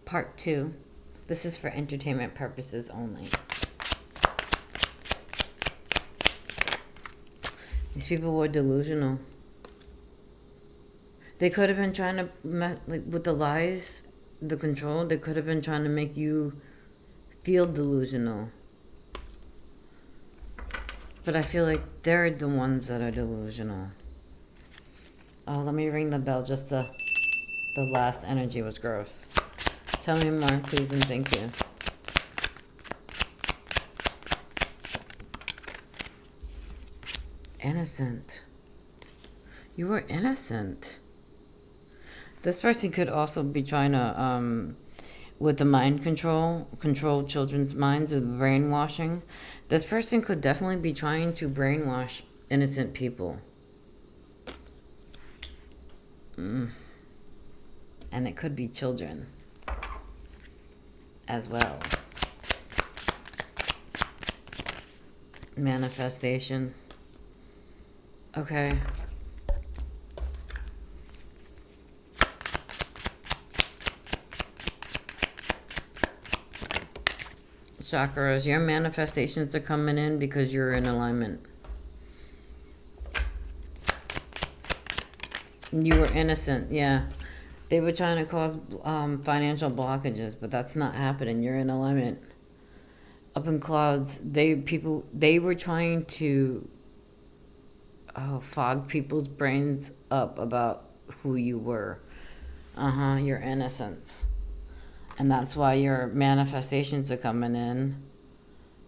Part 2. This is for entertainment purposes only. These people were delusional. They could have been trying to, like, with the lies, the control, they could have been trying to make you feel delusional. But I feel like they're the ones that are delusional. Oh, let me ring the bell. Just the last energy was gross. Tell me more, please, and thank you. Innocent. You were innocent. This person could also be trying to, with the mind control children's minds with brainwashing. This person could definitely be trying to brainwash innocent people. And it could be children as well. Manifestation. Okay. Chakras, your manifestations are coming in because you're in alignment. You were innocent, yeah. They were trying to cause financial blockages, but that's not happening. You're in alignment. Up in clouds, they were trying to fog people's brains up about who you were. Your innocence. And that's why your manifestations are coming in.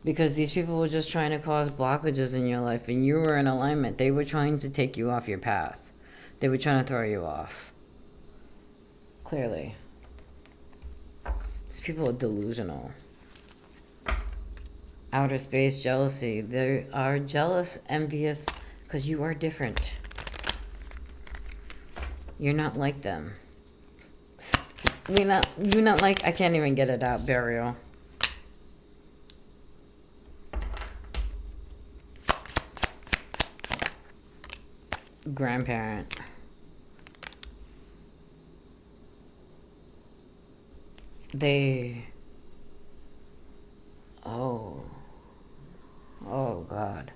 Because these people were just trying to cause blockages in your life, and you were in alignment. They were trying to take you off your path. They were trying to throw you off. Clearly. These people are delusional. Outer space jealousy. They are jealous, envious, because you are different. You're not like them. You're not like, I can't even get it out, burial. Grandparent. Oh God.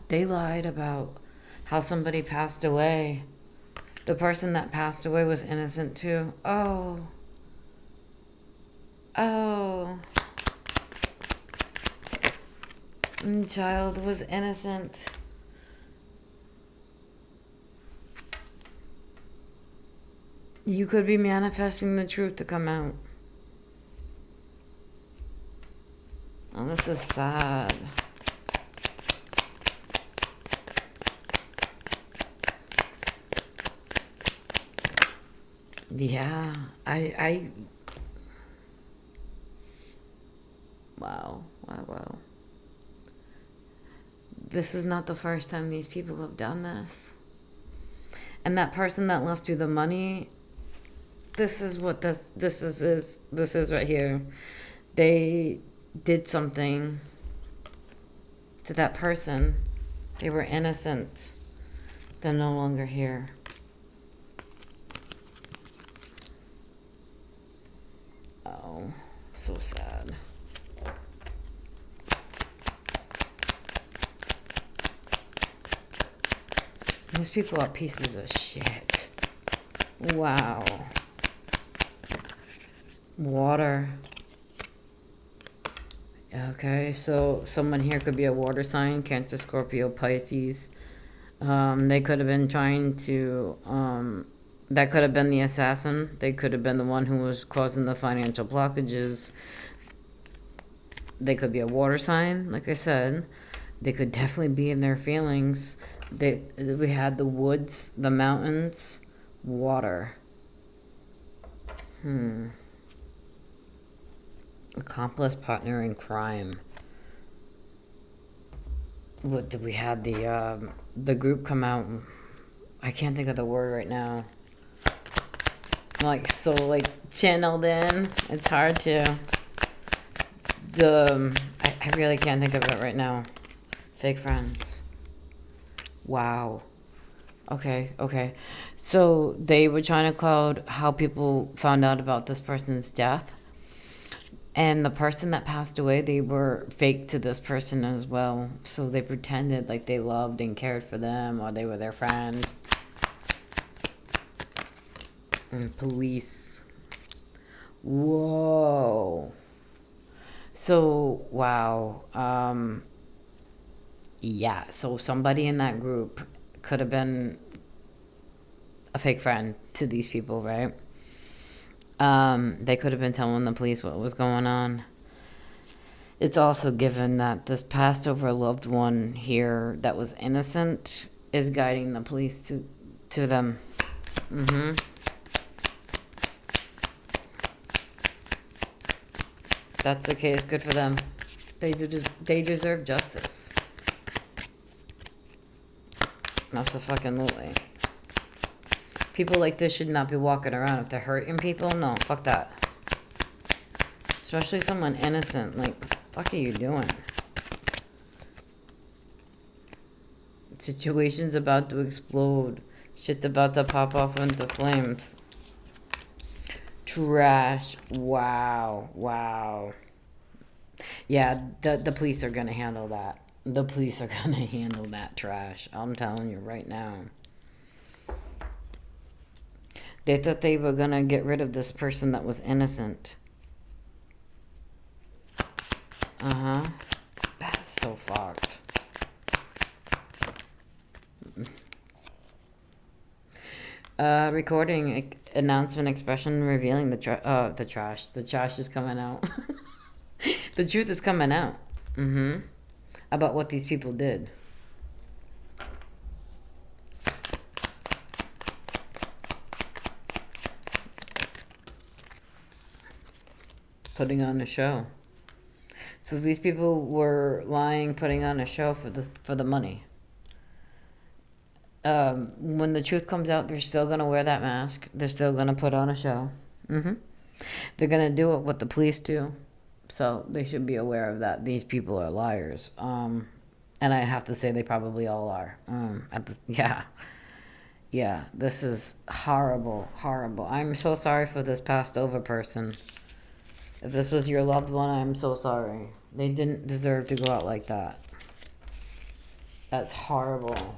They lied about how somebody passed away. The person that passed away was innocent too. Oh. Child was innocent. You could be manifesting the truth to come out. Oh, this is sad. Yeah, wow. This is not the first time these people have done this. And that person that left you the money, this is what this is right here. They did something to that person. They were innocent. They're no longer here. Oh, so sad. These people are pieces of shit. Wow. Water. Okay, so someone here could be a water sign, Cancer, Scorpio, Pisces. They could have been trying to, that could have been the assassin. They could have been the one who was causing the financial blockages. They could be a water sign, like I said. They could definitely be in their feelings. We had the woods, the mountains, water. Accomplice, partner in crime. We had the group come out. I can't think of the word right now. I'm channeled in. It's hard to. I really can't think of it right now. Fake friends. Wow. Okay. So they were trying to cloud how people found out about this person's death. And the person that passed away, they were fake to this person as well. So they pretended like they loved and cared for them, or they were their friend. And police. Whoa. So, wow. Yeah, so somebody in that group could have been a fake friend to these people, right? They could have been telling the police what was going on. It's also given that this passed over loved one here that was innocent is guiding the police to them. Mm-hmm. That's okay. It's good for them. They deserve justice. Absolutely. People like this should not be walking around. If they're hurting people, no, fuck that. Especially someone innocent. Like, what the fuck are you doing? Situation's about to explode. Shit's about to pop off into flames. Trash. Wow. Wow. Yeah, the police are gonna handle that. The police are gonna handle that trash. I'm telling you right now. They thought they were gonna get rid of this person that was innocent. Uh-huh. That's so fucked. Recording announcement expression revealing the trash. The trash is coming out. The truth is coming out. Mm-hmm. About what these people did. Putting on a show. So these people were lying, putting on a show for the money. When the truth comes out, they're still gonna wear that mask. They're still gonna put on a show. Mm-hmm. They're gonna do what the police do. So they should be aware of that. These people are liars. And I'd have to say they probably all are. Yeah, this is horrible, horrible. I'm so sorry for this passed over person. If this was your loved one, I'm so sorry. They didn't deserve to go out like that. That's horrible.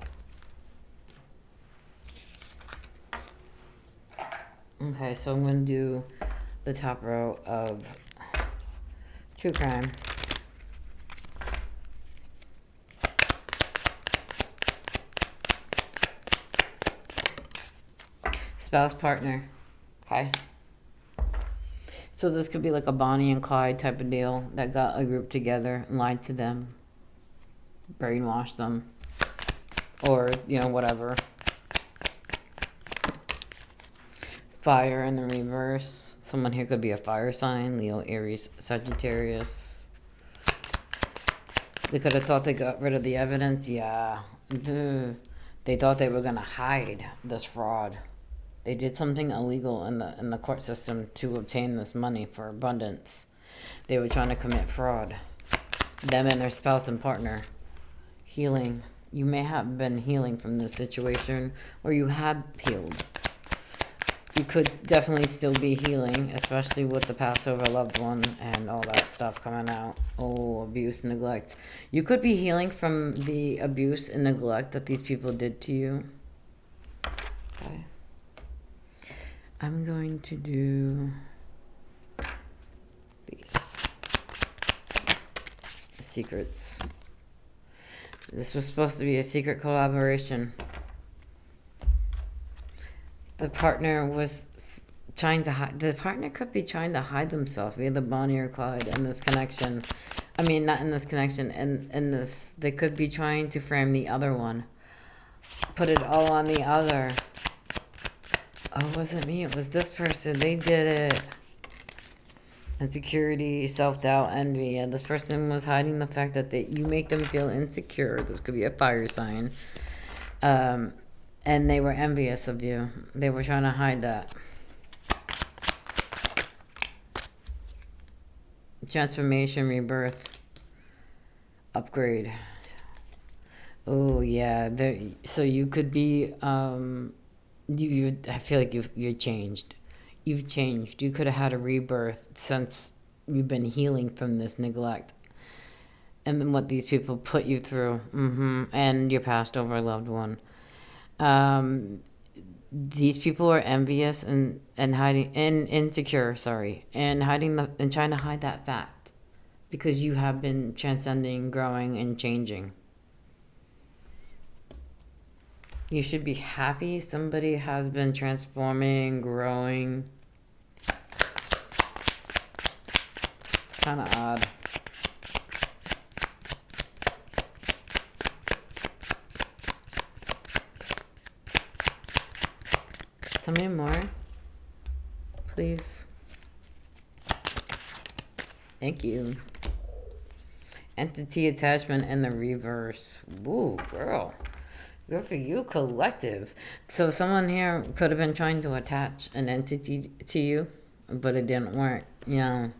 Okay, so I'm going to do the top row of true crime. Spouse, partner. Okay. So this could be like a Bonnie and Clyde type of deal that got a group together and lied to them, brainwashed them, or, whatever. Fire in the reverse. Someone here could be a fire sign. Leo, Aries, Sagittarius. They could have thought they got rid of the evidence. Yeah. They thought they were going to hide this fraud. They did something illegal in the court system to obtain this money for abundance. They were trying to commit fraud. Them and their spouse and partner. Healing. You may have been healing from this situation, or you have healed. You could definitely still be healing, especially with the Passover loved one and all that stuff coming out. Oh, abuse, neglect. You could be healing from the abuse and neglect that these people did to you. Okay. I'm going to do these secrets. This was supposed to be a secret collaboration. The partner was trying to hide. The partner could be trying to hide themselves via the Bonnie or Clyde in this connection. I mean, not in this connection. In this, they could be trying to frame the other one. Put it all on the other. Oh, it wasn't me. It was this person. They did it. Insecurity, self-doubt, envy. And this person was hiding the fact that you make them feel insecure. This could be a fire sign. And they were envious of you. They were trying to hide that. Transformation, rebirth, upgrade. Oh, yeah. So you could be I feel like you're changed. You've changed. You could have had a rebirth since you've been healing from this neglect and then what these people put you through, and your passed over loved one. Um, these people are envious and hiding and insecure, sorry, and hiding and trying to hide that fact because you have been transcending, growing, and changing. You should be happy somebody has been transforming, growing. It's kind of odd. Tell me more, please. Thank you. Entity attachment in the reverse. Ooh, girl. Good for you, collective. So someone here could have been trying to attach an entity to you, but it didn't work, you know.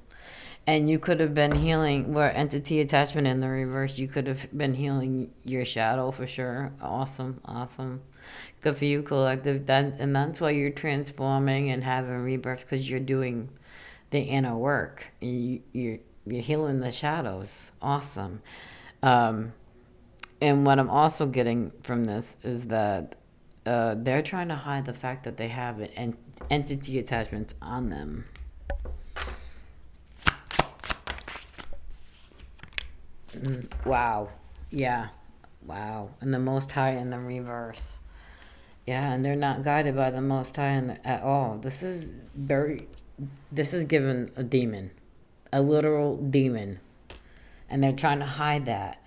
And you could have been healing, where entity attachment in the reverse, you could have been healing your shadow for sure. Awesome, awesome. Good for you, collective. And that's why you're transforming and having rebirths, because you're doing the inner work. You're healing the shadows. Awesome. And what I'm also getting from this is that they're trying to hide the fact that they have an entity attachments on them. Wow. Yeah. Wow. And the Most High in the reverse. Yeah, and they're not guided by the Most High at all. This is given a demon. A literal demon. And they're trying to hide that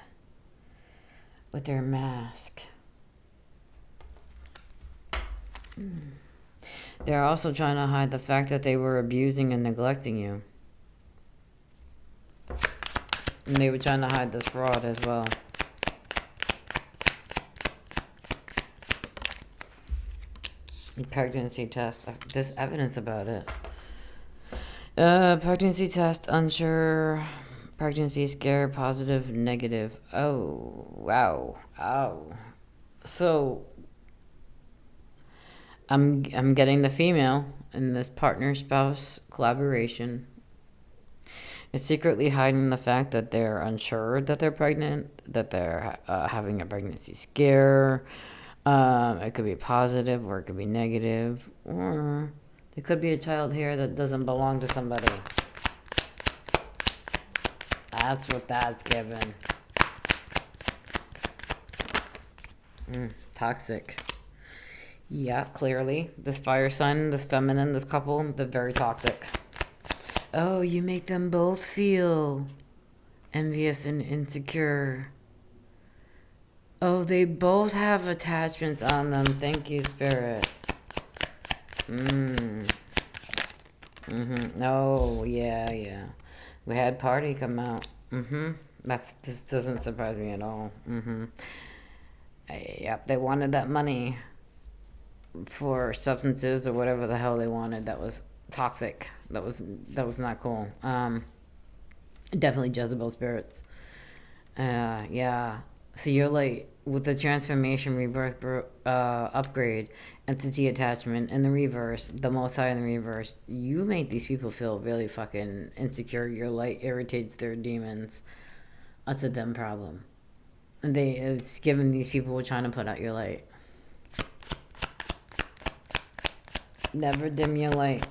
with their mask. They're also trying to hide the fact that they were abusing and neglecting you. And they were trying to hide this fraud as well. Pregnancy test. There's evidence about it. Pregnancy test, unsure. Pregnancy scare, positive, negative. Oh, wow. Oh. So, I'm getting the female in this partner-spouse collaboration is secretly hiding the fact that they're unsure that they're pregnant, that they're having a pregnancy scare. It could be positive or it could be negative, or there could be a child here that doesn't belong to somebody. That's what that's given. Toxic. Yeah, clearly. This fire sign, this feminine, this couple, they're very toxic. Oh, you make them both feel envious and insecure. Oh, they both have attachments on them. Thank you, Spirit. Oh, yeah. We had Party come out. This doesn't surprise me at all. Yep, they wanted that money for substances or whatever the hell they wanted. That was toxic. That was not cool. Definitely Jezebel spirits. Yeah. So you're like, with the transformation, rebirth, upgrade, entity attachment in the reverse, the Most High in the reverse, you make these people feel really fucking insecure. Your light irritates their demons. That's a them problem. And it's giving these people trying to put out your light. Never dim your light.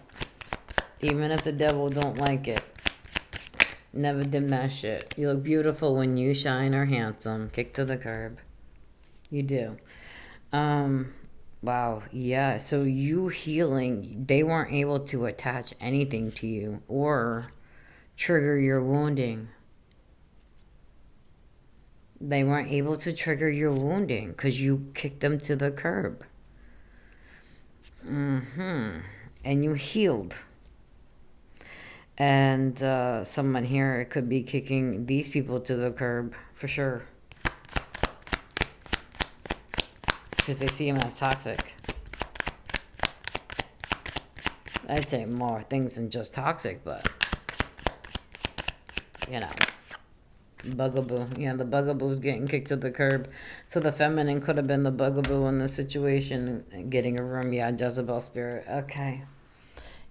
Even if the devil don't like it. Never dim that shit. You look beautiful when you shine or handsome. Kick to the curb. You do. Wow. Yeah. So you healing, they weren't able to attach anything to you or trigger your wounding. They weren't able to trigger your wounding because you kicked them to the curb. And you healed. And someone here could be kicking these people to the curb for sure. Because they see him as toxic. I'd say more things than just toxic, but, you know. Bugaboo. Yeah, the bugaboo's getting kicked to the curb. So the feminine could have been the bugaboo in the situation, getting a room. Yeah, Jezebel spirit. Okay.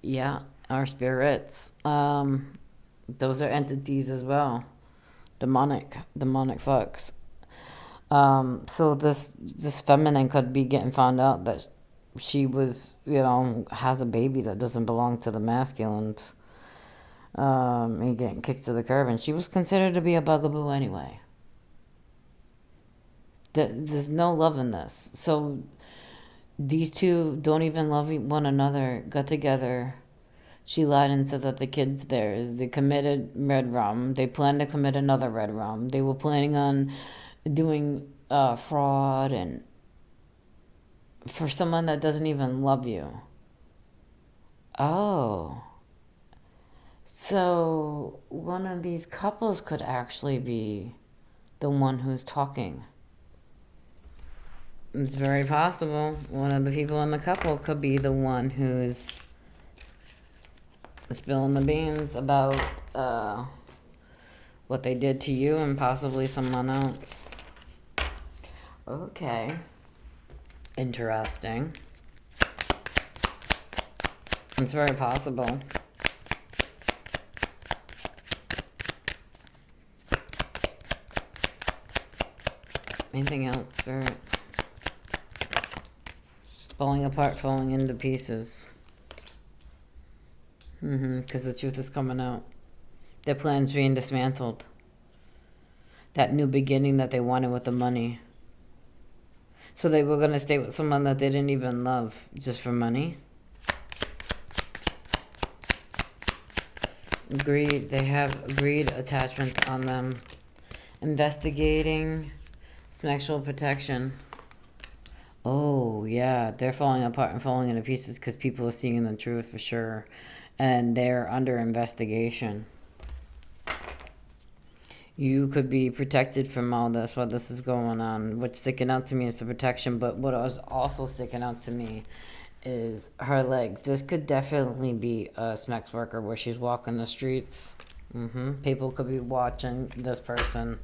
Yeah, our spirits. Those are entities as well. Demonic fucks. So this feminine could be getting found out that she was, has a baby that doesn't belong to the masculines. And getting kicked to the curb, and she was considered to be a bugaboo anyway. There's no love in this. So these two don't even love one another. Got together. She lied and said that the kid's theirs. They committed red rum. They planned to commit another red rum. They were planning on doing fraud and for someone that doesn't even love you. Oh. So one of these couples could actually be the one who's talking. It's very possible. One of the people in the couple could be the one who's spilling the beans about what they did to you and possibly someone else. Okay. Interesting. It's very possible. Anything else, Spirit? Falling apart, falling into pieces. Because the truth is coming out. Their plans being dismantled. That new beginning that they wanted with the money. So they were going to stay with someone that they didn't even love just for money. Greed. They have greed attachment on them. Investigating sexual protection. Oh, yeah. They're falling apart and falling into pieces because people are seeing the truth for sure. And they're under investigation. You could be protected from all this while this is going on. What's sticking out to me is the protection, but what was also sticking out to me is her legs. This could definitely be a sex worker where she's walking the streets. People could be watching this person.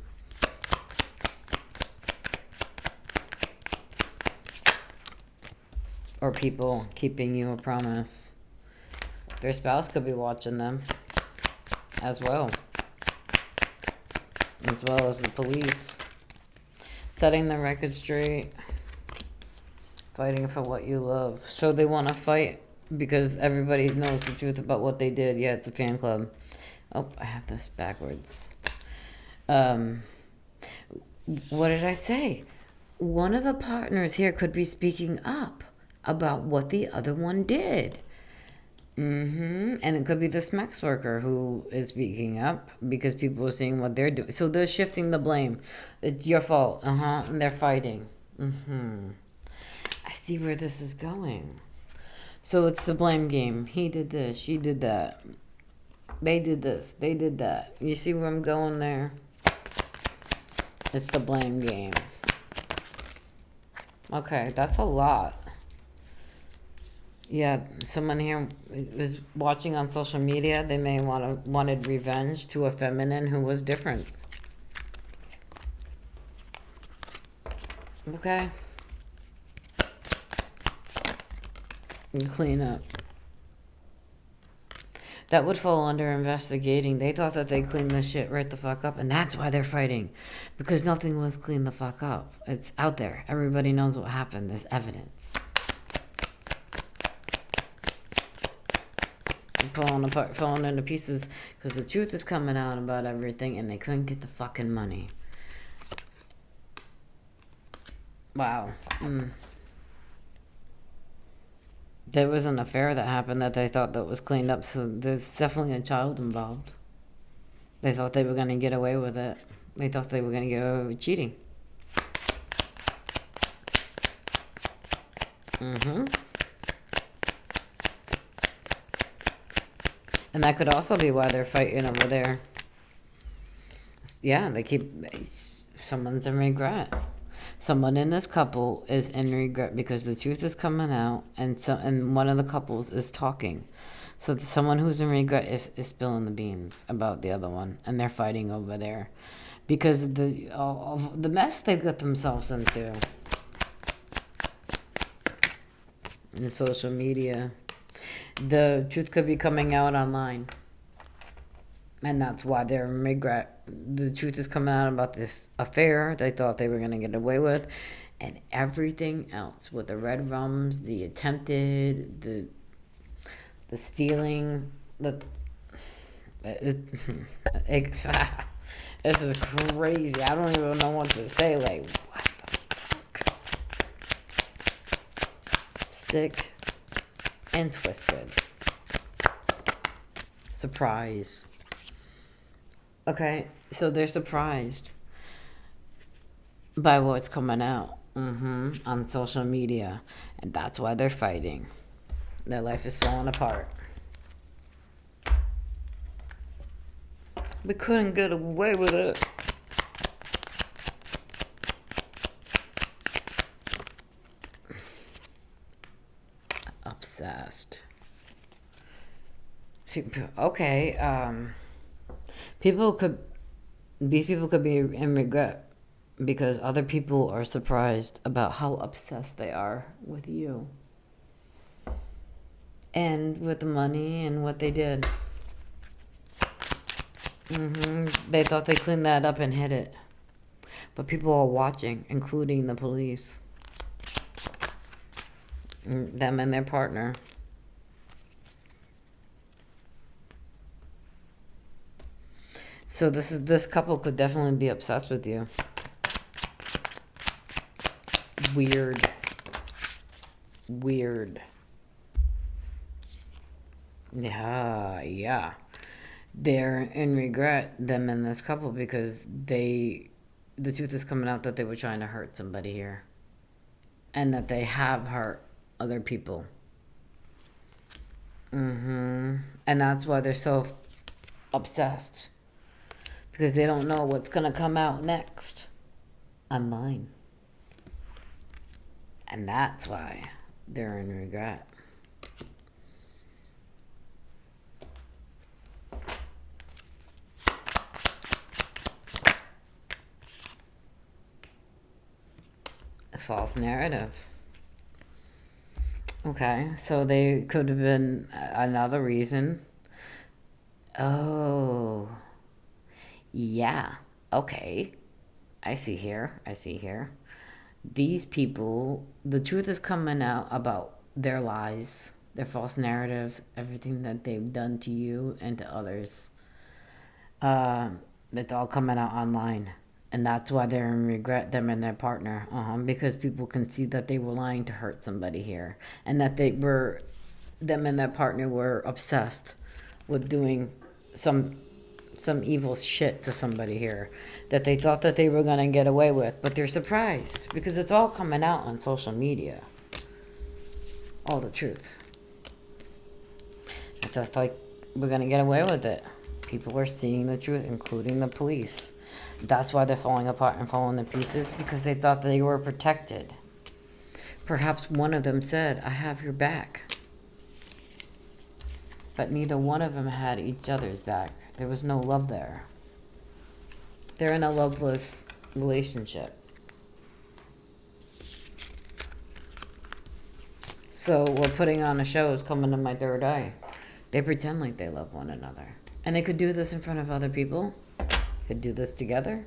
Or people keeping you a promise. Their spouse could be watching them as well. As well as the police. Setting the record straight. Fighting for what you love. So they want to fight because everybody knows the truth about what they did. Yeah, it's a fan club. Oh, I have this backwards. What did I say? One of the partners here could be speaking up about what the other one did. And it could be the sex worker who is speaking up because people are seeing what they're doing. So they're shifting the blame. It's your fault. And they're fighting. I see where this is going. So it's the blame game. He did this. She did that. They did this. They did that. You see where I'm going there? It's the blame game. Okay, that's a lot. Yeah, someone here is watching on social media. They may wanted revenge to a feminine who was different. Okay. And clean up. That would fall under investigating. They thought that they cleaned this shit right the fuck up, and that's why they're fighting. Because nothing was cleaned the fuck up. It's out there. Everybody knows what happened. There's evidence. Falling apart, falling into pieces because the truth is coming out about everything and they couldn't get the fucking money. Wow. There was an affair that happened that they thought that was cleaned up, so there's definitely a child involved. They thought they were going to get away with it. They thought they were going to get away with cheating. And that could also be why they're fighting over there. Yeah, someone's in regret. Someone in this couple is in regret because the truth is coming out, and one of the couples is talking. So someone who's in regret is spilling the beans about the other one, and they're fighting over there because of the mess they've got themselves into in social media. The truth could be coming out online, and that's why they're in regret. The truth is coming out about the affair they thought they were going to get away with, and everything else with the red rums, the attempted, the stealing, it, this is crazy. I don't even know what to say. Like, what the fuck? Sick and twisted. Surprise. Okay, so they're surprised by what's coming out on social media, and that's why they're fighting. Their life is falling apart. We couldn't get away with it. Obsessed. Okay, these people could be in regret because other people are surprised about how obsessed they are with you and with the money and what they did. They thought they cleaned that up and hid it, but people are watching, including the police, them and their partner. So this couple could definitely be obsessed with you. Weird. Yeah. They're in regret, them and this couple, because the truth is coming out that they were trying to hurt somebody here, and that they have hurt other people. And that's why they're so obsessed, because they don't know what's gonna come out next online, and that's why they're in regret. False narrative. Okay, so they could have been another reason. Oh, yeah. Okay. I see here. These people, the truth is coming out about their lies, their false narratives, everything that they've done to you and to others. It's all coming out online. And that's why they're in regret, them and their partner. Because people can see that they were lying to hurt somebody here. And that them and their partner were obsessed with doing some evil shit to somebody here that they thought that they were going to get away with. But they're surprised because it's all coming out on social media. All the truth. I thought like we're going to get away with it. People are seeing the truth, including the police. That's why they're falling apart and falling to pieces, because they thought they were protected. Perhaps one of them said, I have your back. But neither one of them had each other's back. There was no love there. They're in a loveless relationship. So we're putting on a show is Coming to My Third Eye. They pretend like they love one another. And they could do this in front of other people. Could do this together.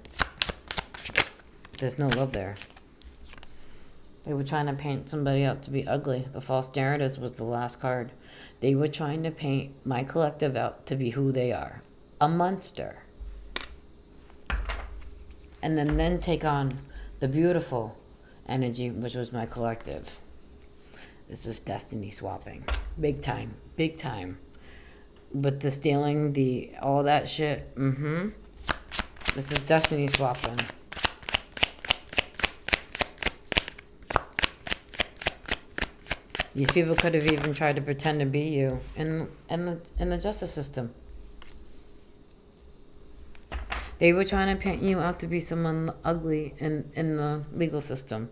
There's no love there. They were trying to paint somebody out to be ugly. The false narratives was the last card. They were trying to paint my collective out to be who they are. A monster. And then take on the beautiful energy, which was my collective. This is destiny swapping. Big time. But the stealing, all that shit, This is destiny swapping. These people could have even tried to pretend to be you in the justice system. They were trying to paint you out to be someone ugly in the legal system.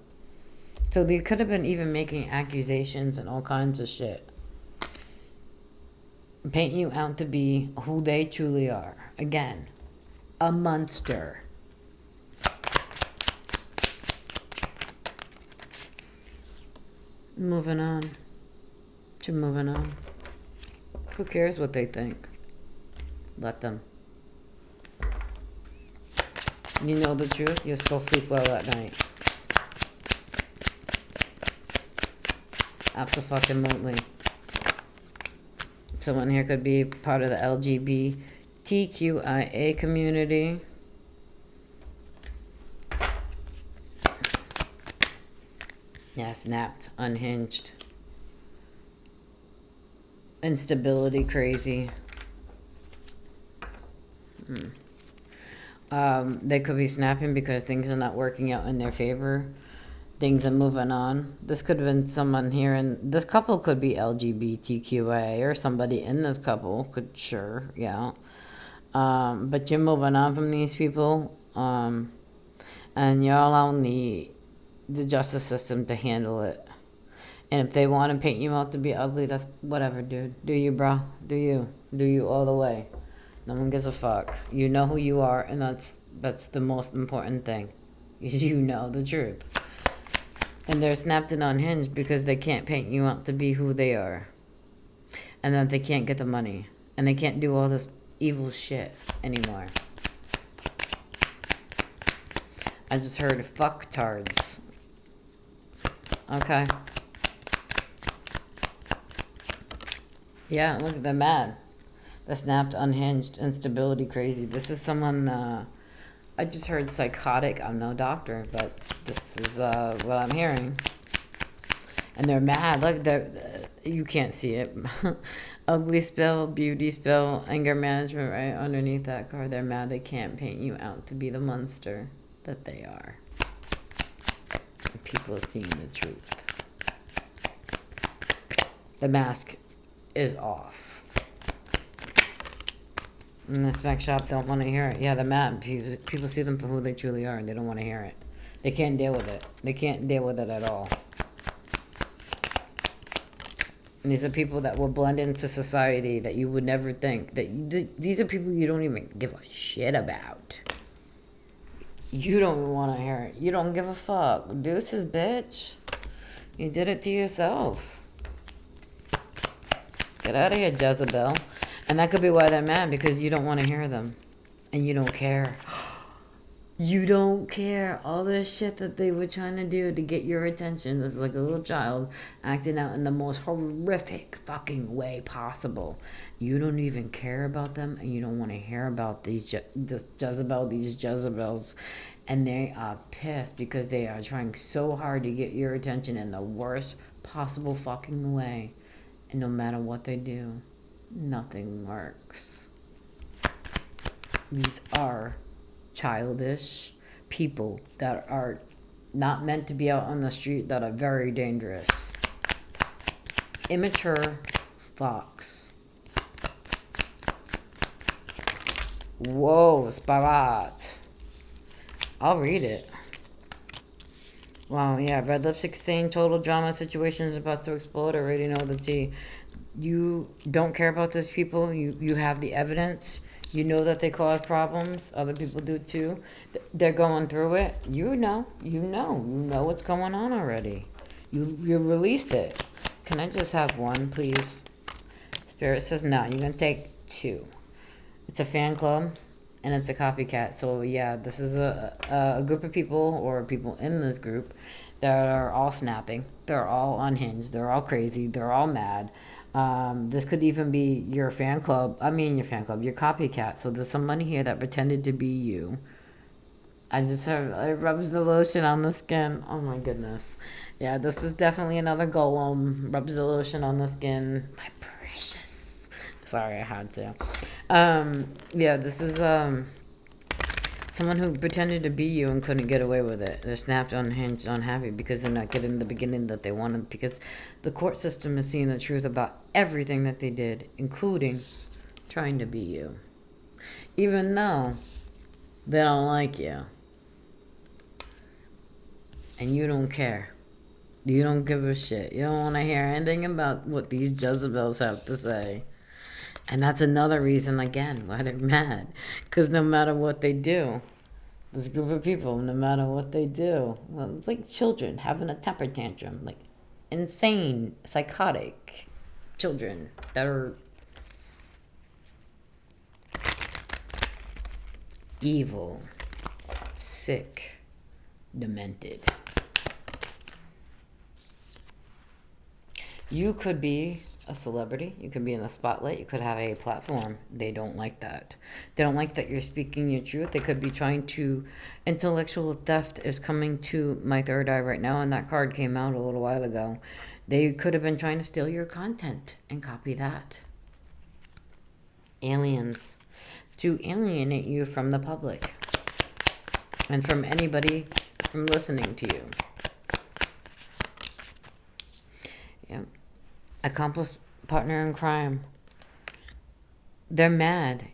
So they could have been even making accusations and all kinds of shit. Paint you out to be who they truly are. Again, a monster. Moving on. To moving on. Who cares what they think? Let them. You know the truth, you'll still sleep well at night. Absolutely. Someone here could be part of the LGBTQIA community. Yeah, snapped, unhinged. Instability, crazy. They could be snapping because things are not working out in their favor. Things are moving on. This could have been someone here, and this couple could be LGBTQIA, or somebody in this couple could, sure, yeah. But you're moving on from these people, and you're allowing the justice system to handle it. And if they want to paint you out to be ugly, that's whatever, dude. Do you, bro? Do you? Do you all the way? No one gives a fuck. You know who you are, and that's the most important thing. Is you know the truth. And they're snapped and unhinged because they can't paint you out to be who they are. And that they can't get the money. And they can't do all this evil shit anymore. I just heard fucktards. Okay. Yeah, look, they're mad. They're snapped, unhinged, instability, crazy. This is someone, I just heard psychotic. I'm no doctor, but this is what I'm hearing. And they're mad. Look, you can't see it. Ugly spell, beauty spell, anger management, right underneath that card. They're mad they can't paint you out to be the monster that they are. And people are seeing the truth. The mask is off. And the spec shop don't want to hear it. Yeah, they're mad. People see them for who they truly are, and they don't want to hear it. They can't deal with it. They can't deal with it at all. And these are people that will blend into society that you would never think. These are people you don't even give a shit about. You don't even want to hear it. You don't give a fuck. Deuces, bitch. You did it to yourself. Get out of here, Jezebel. And that could be why they're mad, because you don't want to hear them. And you don't care. You don't care. All this shit that they were trying to do to get your attention. This is like a little child acting out in the most horrific fucking way possible. You don't even care about them, and you don't want to hear about this Jezebel, these Jezebels. And they are pissed because they are trying so hard to get your attention in the worst possible fucking way. And no matter what they do, nothing works. These are childish people that are not meant to be out on the street, that are very dangerous. Immature fucks. Whoa, Sparat. I'll read it. Wow, yeah, red lipstick stain, total drama, situation is about to explode. I already know the tea. You don't care about those people. You have the evidence. You know that they cause problems. Other people do too. They're going through it. You know what's going on already. You released it. Can I just have one, please? Spirit says no. You're gonna take two. It's a fan club, and it's a copycat. So yeah, this is a group of people, or people in this group, that are all snapping. They're all unhinged. They're all crazy. They're all mad. This could even be your fan club. Your copycat. So there's somebody here that pretended to be you. I rubs the lotion on the skin. Oh my goodness. Yeah, this is definitely another golem. Rubs the lotion on the skin. My precious. Sorry, I had to. Yeah, this is, someone who pretended to be you and couldn't get away with it. They're snapped, unhinged, unhappy because they're not getting the beginning that they wanted, because the court system is seeing the truth about everything that they did, including trying to be you. Even though they don't like you. And you don't care. You don't give a shit. You don't want to hear anything about what these Jezebels have to say. And that's another reason, again, why they're mad. Because no matter what they do, this group of people, no matter what they do, well, it's like children having a temper tantrum. Like, insane, psychotic children that are evil, sick, demented. You could be a celebrity. You could be in the spotlight. You could have a platform. They don't like that. They don't like that you're speaking your truth. They could be trying to. Intellectual theft is coming to my third eye right now, and that card came out a little while ago. They could have been trying to steal your content and copy that. Aliens. To alienate you from the public and from anybody from listening to you. Yep. Accomplice partner in crime. They're mad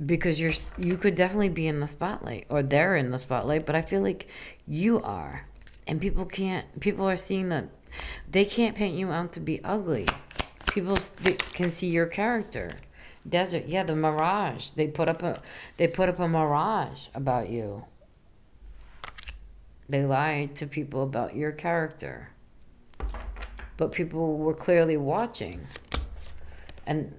because you could definitely be in the spotlight, or they're in the spotlight, but I feel like you are. And people are seeing that they can't paint you out to be ugly. People can see your character. Desert, yeah, the mirage. They put up a mirage about you. They lied to people about your character. But people were clearly watching. And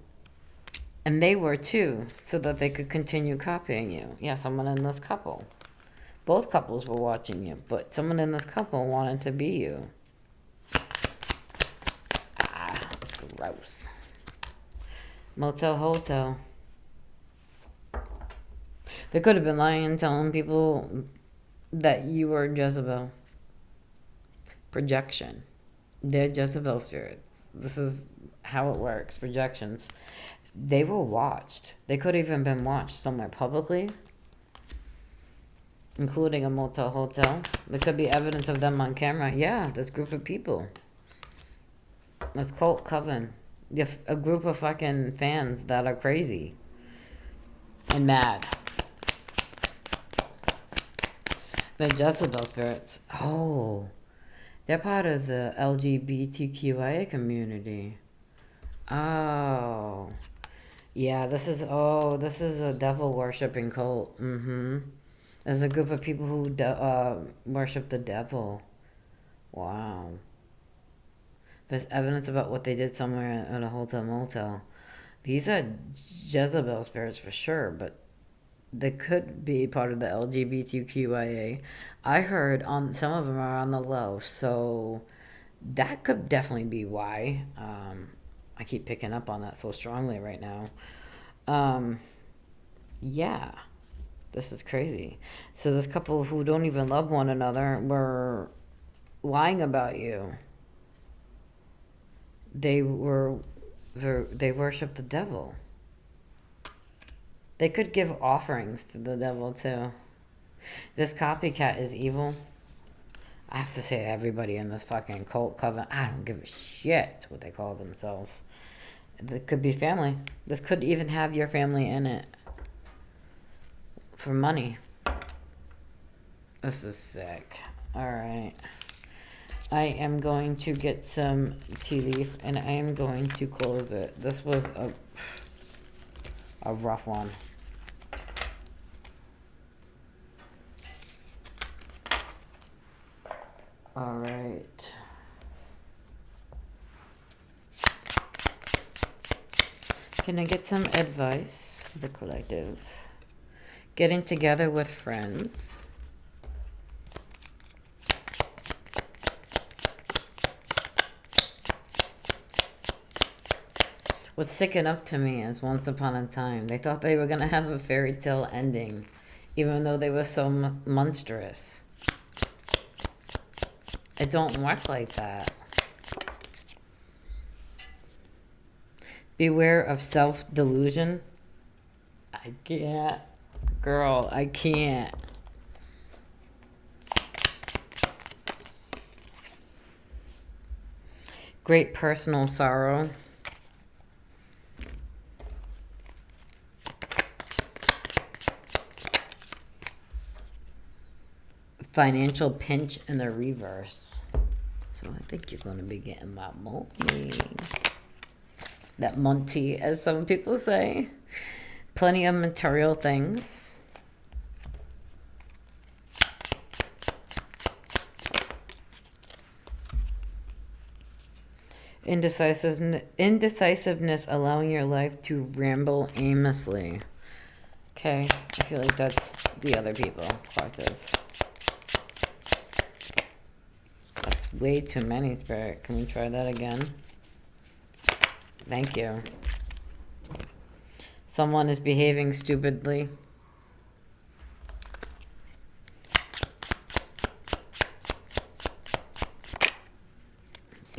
they were too, so that they could continue copying you. Yeah, someone in this couple. Both couples were watching you, but someone in this couple wanted to be you. That's gross. Motel Hotel. They could have been lying, telling people that you were Jezebel. Projection. They're Jezebel spirits. This is how it works. Projections. They were watched. They could have even been watched somewhere publicly, including a motel hotel. There could be evidence of them on camera. Yeah, this group of people. This cult coven. A group of fucking fans that are crazy and mad. The Jezebel spirits. Oh, they're part of the LGBTQIA community. Oh, yeah. This is a devil worshipping cult. There's a group of people who worship the devil. Wow. There's evidence about what they did somewhere at a hotel motel. These are Jezebel spirits for sure, but they could be part of the LGBTQIA. I heard on some of them are on the low, so that could definitely be why. I keep picking up on that so strongly right now. Yeah, this is crazy. So this couple who don't even love one another were lying about you. They worship the devil. They could give offerings to the devil too. This copycat is evil. I have to say, everybody in this fucking cult coven, I don't give a shit what they call themselves. It could be family. This could even have your family in it for money. This is sick. All right. I am going to get some tea leaf and I am going to close it. This was a rough one. All right. Can I get some advice for the collective? Getting together with friends. What's sticking up to me is once upon a time, they thought they were going to have a fairy tale ending, even though they were so monstrous. It don't work like that. Beware of self-delusion. I can't. Girl, I can't. Great personal sorrow. Financial pinch in the reverse. So I think you're going to be getting that money. That monty, as some people say. Plenty of material things. Indecisiveness, allowing your life to ramble aimlessly. Okay, I feel like that's the other people, collective. That's way too many, Spirit. Can we try that again? Thank you. Someone is behaving stupidly.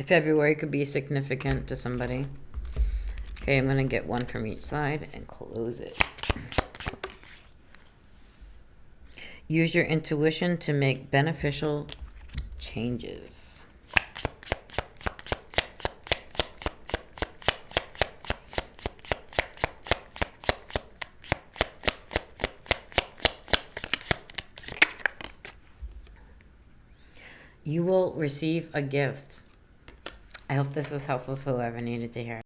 February could be significant to somebody. Okay, I'm going to get one from each side and close it. Use your intuition to make beneficial changes. You will receive a gift. I hope this was helpful for whoever needed to hear it.